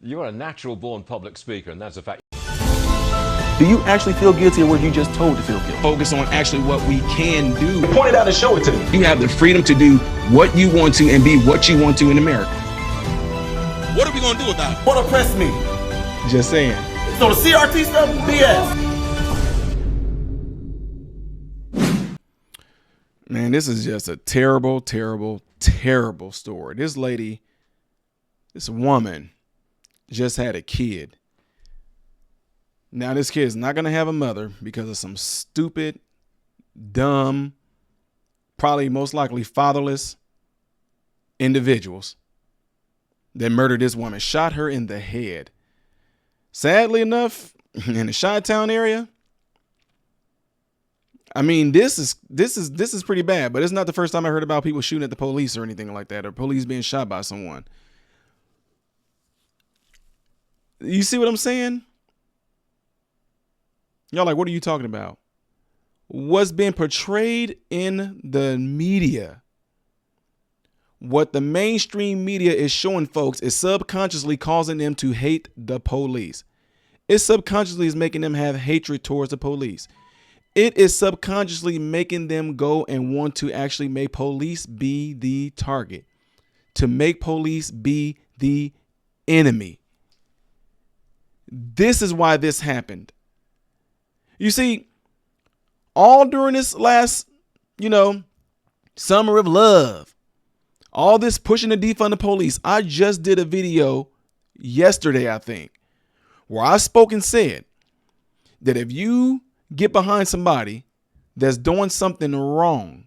You are a natural born public speaker, and that's a fact. Do you actually feel guilty or were you just told to feel guilty? Focus on actually what we can do. Point it out and show it to me. You have the freedom to do what you want to and be what you want to in America. What are we going to do about it? What oppressed me? Just saying. So the CRT stuff, BS. Man, this is just a terrible, terrible, terrible story. This lady, this woman just had a kid. Now, this kid is not going to have a mother because of some stupid, dumb, probably most likely fatherless individuals that murdered this woman, shot her in the head. Sadly enough, in the Chi-Town area, I mean, this is pretty bad, but it's not the first time I heard about people shooting at the police or anything like that, or police being shot by someone. You see what I'm saying? Y'all like, what are you talking about? What's being portrayed in the media, what the mainstream media is showing folks, is subconsciously causing them to hate the police. It subconsciously is making them have hatred towards the police. It is subconsciously making them go and want to actually make police be the target, to make police be the enemy. This is why this happened. You see, all during this last, summer of love, all this pushing to defund the police, I just did a video yesterday, I think, where I spoke and said that if you get behind somebody that's doing something wrong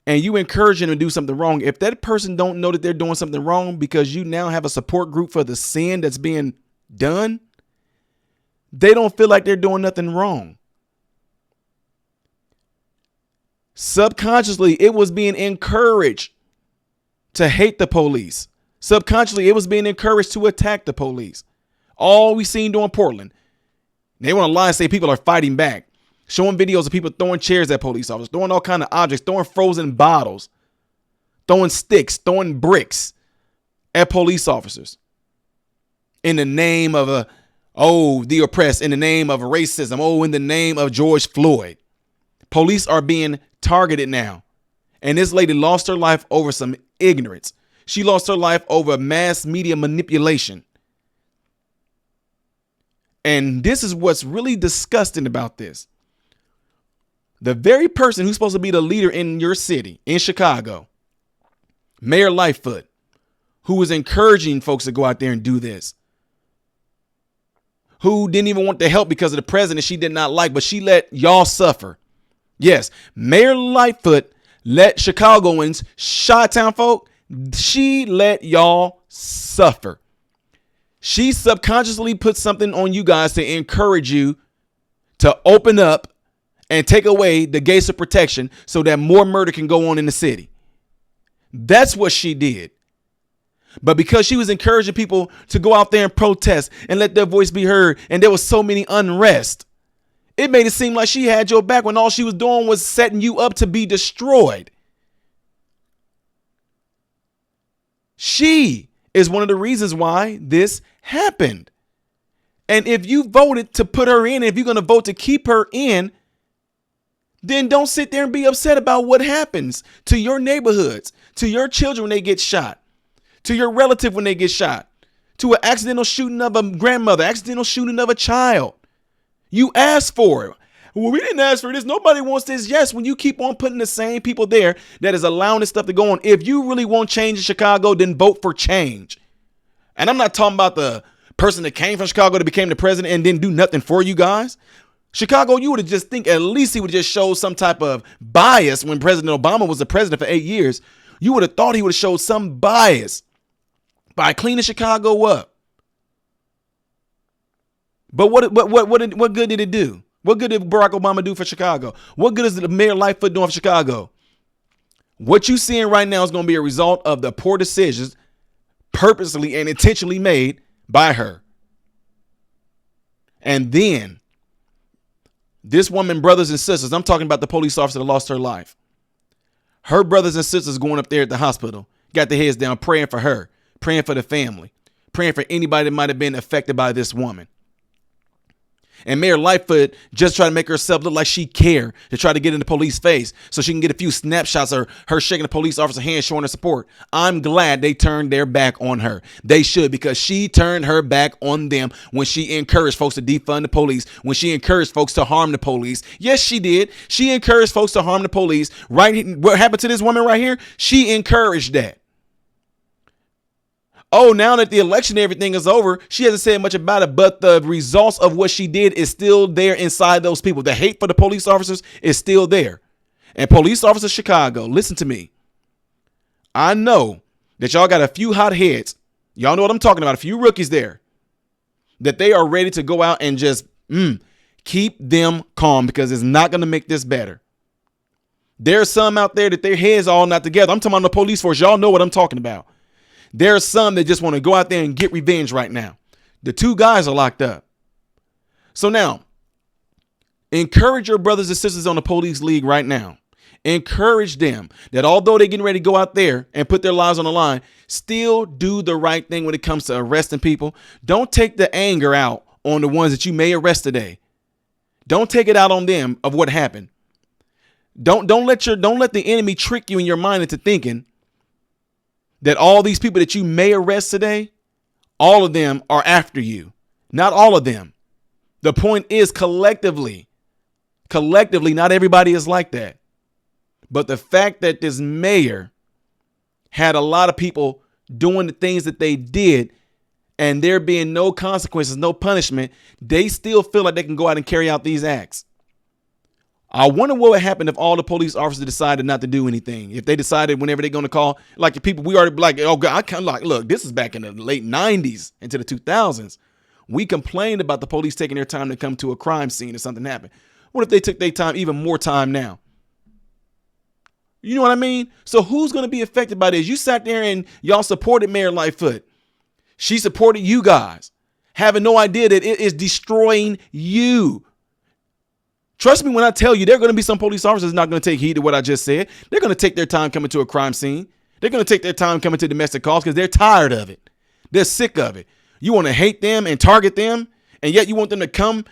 and you encourage them to do something wrong, if that person don't know that they're doing something wrong because you now have a support group for the sin that's being done, they don't feel like they're doing nothing wrong. Subconsciously, it was being encouraged to hate the police. Subconsciously, it was being encouraged to attack the police. All we seen doing Portland. They want to lie and say people are fighting back, showing videos of people throwing chairs at police officers, throwing all kinds of objects, throwing frozen bottles, throwing sticks, throwing bricks at police officers in the name of the oppressed, in the name of racism, in the name of George Floyd. Police are being targeted now. And this lady lost her life over some ignorance. She lost her life over mass media manipulation. And this is what's really disgusting about this. The very person who's supposed to be the leader in your city, in Chicago, Mayor Lightfoot, who was encouraging folks to go out there and do this, who didn't even want the help because of the president she did not like, but she let y'all suffer. Yes, Mayor Lightfoot let Chicagoans, Chi-Town folk, she let y'all suffer. She subconsciously put something on you guys to encourage you to open up and take away the gates of protection so that more murder can go on in the city. That's what she did. But because she was encouraging people to go out there and protest and let their voice be heard, and there was so many unrest, it made it seem like she had your back when all she was doing was setting you up to be destroyed. She is one of the reasons why this happened. And if you voted to put her in, if you're going to vote to keep her in, then don't sit there and be upset about what happens to your neighborhoods, to your children when they get shot, to your relative when they get shot, to an accidental shooting of a grandmother, accidental shooting of a child. You asked for it. Well, we didn't ask for this. Nobody wants this. Yes, when you keep on putting the same people there that is allowing this stuff to go on. If you really want change in Chicago, then vote for change. And I'm not talking about the person that came from Chicago that became the president and didn't do nothing for you guys. Chicago, you would have just think at least he would just show some type of bias when President Obama was the president for 8 years. You would have thought he would have showed some bias by cleaning Chicago up. But what good did it do? What good did Barack Obama do for Chicago? What good is the Mayor Lightfoot doing for Chicago? What you seeing right now is going to be a result of the poor decisions purposely and intentionally made by her. And then this woman, brothers and sisters, I'm talking about the police officer that lost her life. Her brothers and sisters going up there at the hospital, got their heads down, praying for her, praying for the family, praying for anybody that might have been affected by this woman. And Mayor Lightfoot just tried to make herself look like she cared to try to get in the police face so she can get a few snapshots of her shaking the police officer's hand, showing her support. I'm glad they turned their back on her. They should, because she turned her back on them when she encouraged folks to defund the police, when she encouraged folks to harm the police. Yes, she did. She encouraged folks to harm the police. Right? What happened to this woman right here? She encouraged that. Oh, now that the election and everything is over, she hasn't said much about it, but the results of what she did is still there inside those people. The hate for the police officers is still there. And police officers Chicago, listen to me. I know that y'all got a few hot heads. Y'all know what I'm talking about. A few rookies there that they are ready to go out and just keep them calm, because it's not going to make this better. There's some out there that their heads all not together. I'm talking about the police force. Y'all know what I'm talking about. There are some that just want to go out there and get revenge right now. The 2 guys are locked up. So now, encourage your brothers and sisters on the police league right now. Encourage them that although they're getting ready to go out there and put their lives on the line, still do the right thing when it comes to arresting people. Don't take the anger out on the ones that you may arrest today. Don't take it out on them of what happened. Don't let the enemy trick you in your mind into thinking that all these people that you may arrest today, all of them are after you. Not all of them. The point is collectively, not everybody is like that. But the fact that this mayor had a lot of people doing the things that they did and there being no consequences, no punishment, they still feel like they can go out and carry out these acts. I wonder what would happen if all the police officers decided not to do anything. If they decided whenever they're going to call, like the people we already like, oh God, I kind of like, look, this is back in the late 90s into the 2000s. We complained about the police taking their time to come to a crime scene if something happened. What if they took their time, even more time now? You know what I mean? So who's going to be affected by this? You sat there and y'all supported Mayor Lightfoot. She supported you guys, having no idea that it is destroying you. Trust me when I tell you, there are going to be some police officers not going to take heed to what I just said. They're going to take their time coming to a crime scene. They're going to take their time coming to domestic calls because they're tired of it. They're sick of it. You want to hate them and target them, and yet you want them to come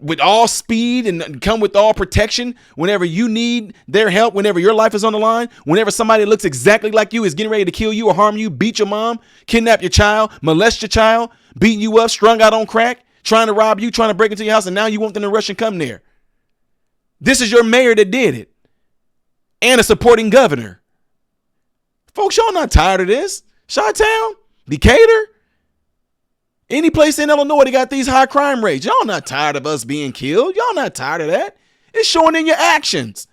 with all speed and come with all protection whenever you need their help, whenever your life is on the line, whenever somebody that looks exactly like you is getting ready to kill you or harm you, beat your mom, kidnap your child, molest your child, beating you up, strung out on crack, trying to rob you, trying to break into your house, and now you want them to rush and come there. This is your mayor that did it. And a supporting governor. Folks, y'all not tired of this. Chi-Town, Decatur, any place in Illinois that got these high crime rates. Y'all not tired of us being killed. Y'all not tired of that. It's showing in your actions.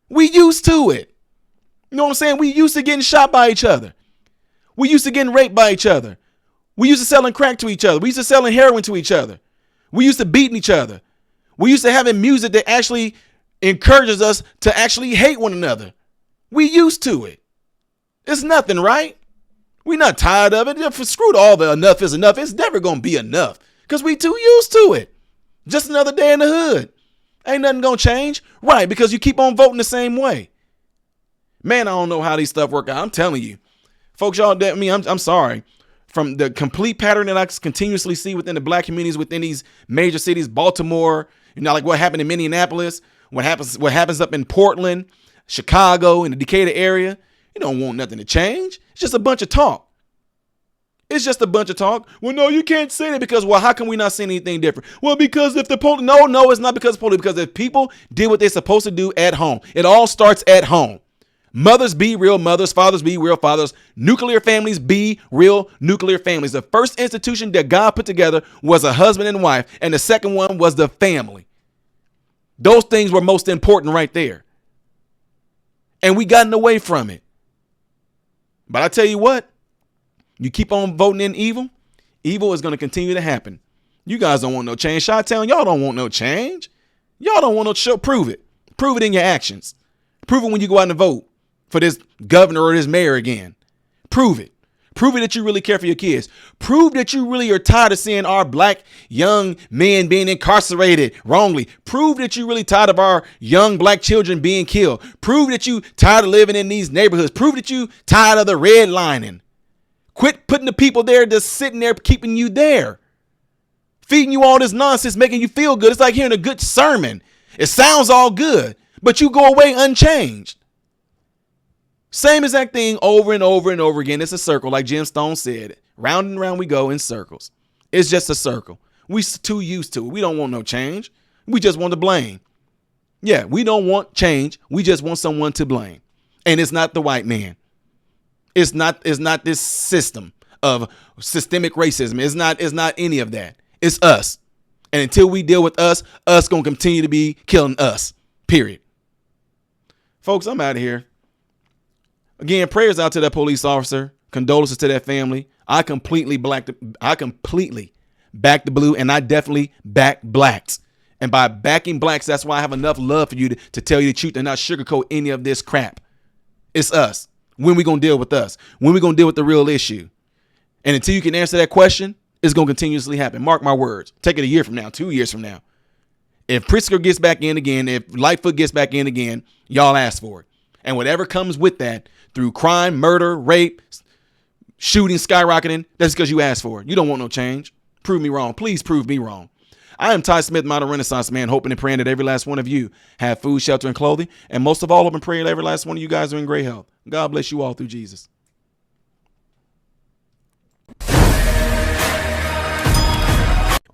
We used to it. You know what I'm saying? We used to getting shot by each other. We used to getting raped by each other. We used to selling crack to each other. We used to selling heroin to each other. We used to beating each other. We used to having music that actually encourages us to actually hate one another. We used to it. It's nothing, right? We're not tired of it. Screw all the enough is enough. It's never going to be enough because we too used to it. Just another day in the hood. Ain't nothing going to change. Right, because you keep on voting the same way. Man, I don't know how these stuff work out. I'm telling you. Folks, y'all, I'm sorry. From the complete pattern that I continuously see within the black communities within these major cities, Baltimore, like what happened in Minneapolis, what happens up in Portland, Chicago, in the Decatur area. You don't want nothing to change. It's just a bunch of talk. It's just a bunch of talk. Well, no, you can't say that because, well, how can we not say anything different? Well, because if the police, no, it's not because of police, because if people did what they're supposed to do at home, it all starts at home. Mothers be real mothers, fathers be real fathers, nuclear families be real nuclear families. The first institution that God put together was a husband and wife, and the second one was the family. Those things were most important right there. And we gotten away from it. But I tell you what, you keep on voting in evil, evil is going to continue to happen. You guys don't want no change. Chi-Town, y'all don't want no change. Y'all don't want no show. Prove it. Prove it in your actions. Prove it when you go out and vote for this governor or this mayor again. Prove it. Prove it that you really care for your kids. Prove that you really are tired of seeing our black young men being incarcerated wrongly. Prove that you're really tired of our young black children being killed. Prove that you tired of living in these neighborhoods. Prove that you tired of the redlining. Quit putting the people there just sitting there keeping you there. Feeding you all this nonsense, making you feel good. It's like hearing a good sermon. It sounds all good, but you go away unchanged. Same exact thing over and over and over again. It's a circle, like Jim Stone said. Round and round we go in circles. It's just a circle. We too used to it. We don't want no change. We just want to blame. Yeah, we don't want change. We just want someone to blame. And it's not the white man. It's not this system of systemic racism. It's not any of that. It's us. And until we deal with us gonna continue to be killing us. Period. Folks, I'm out of here. Again, prayers out to that police officer. Condolences to that family. I completely back the blue, and I definitely back blacks. And by backing blacks, that's why I have enough love for you to tell you the truth and not sugarcoat any of this crap. It's us. When we going to deal with us? When we going to deal with the real issue? And until you can answer that question, it's going to continuously happen. Mark my words. Take it a year from now, 2 years from now. If Pritzker gets back in again, if Lightfoot gets back in again, y'all ask for it. And whatever comes with that through crime, murder, rape, shooting, skyrocketing, that's because you asked for it. You don't want no change. Prove me wrong. Please prove me wrong. I am Ty Smith, modern Renaissance man, hoping and praying that every last one of you have food, shelter, and clothing. And most of all, hoping and praying that every last one of you guys are in great health. God bless you all through Jesus.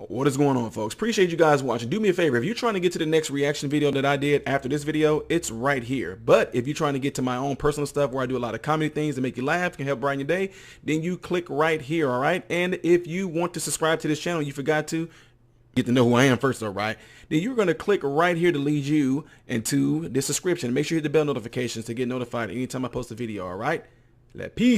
What is going on, folks? Appreciate you guys watching. Do me a favor. If you're trying to get to the next reaction video that I did after this video, it's right here. But if you're trying to get to my own personal stuff where I do a lot of comedy things that make you laugh, can help brighten your day, then you click right here, all right? And if you want to subscribe to this channel, you forgot to, get to know who I am first, all right? Then you're going to click right here to lead you into the subscription. Make sure you hit the bell notifications to get notified anytime I post a video, all right? Peace.